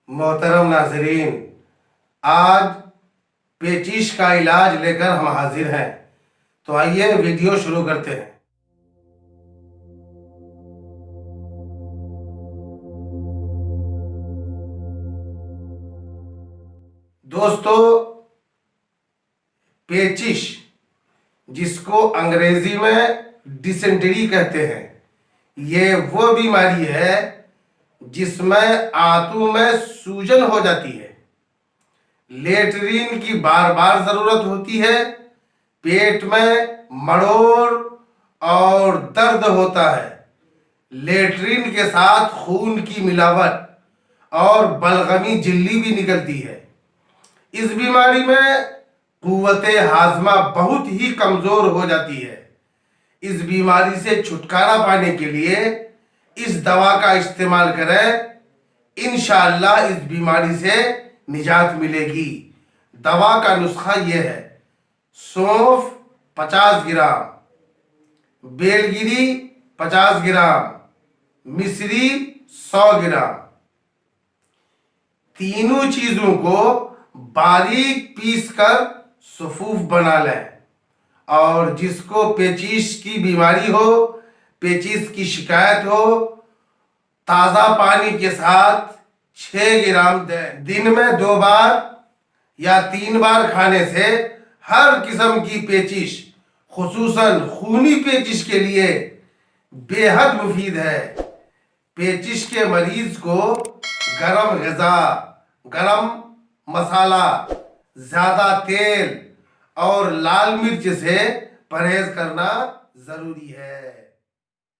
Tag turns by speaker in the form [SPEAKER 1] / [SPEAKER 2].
[SPEAKER 1] मोहतरम नाजरीन, आज पेचिश का इलाज लेकर हम हाजिर हैं। तो आइए वीडियो शुरू करते हैं। दोस्तों, पेचिश जिसको अंग्रेजी में डिसेंट्री कहते हैं, ये वो बीमारी है जिसमें आंतों में सूजन हो जाती है, लेटरिन की बार बार जरूरत होती है, पेट में मड़ोड़ और दर्द होता है, लेटरिन के साथ खून की मिलावट और बलगमी झिल्ली भी निकलती है। इस बीमारी में कुव्वते हाजमा बहुत ही कमजोर हो जाती है। इस बीमारी से छुटकारा पाने के लिए इस दवा का इस्तेमाल करें। इंशाअल्लाह इस बीमारी से निजात मिलेगी। दवा का नुस्खा यह है: सौंफ 50 ग्राम, बेलगिरी 50 ग्राम, मिश्री 100 ग्राम। तीनों चीजों को बारीक पीसकर सफूफ बना लें। और जिसको पेचिश की बीमारी हो, पेचिश की शिकायत हो, ताज़ा पानी के साथ 6 ग्राम दें। दिन में 2 बार या 3 बार खाने से हर किस्म की पेचिश, खुसूसन खूनी पेचिश के लिए बेहद मुफीद है। पेचिश के मरीज को गरम ग़िज़ा, गरम मसाला, ज़्यादा तेल और लाल मिर्च से परहेज करना ज़रूरी है।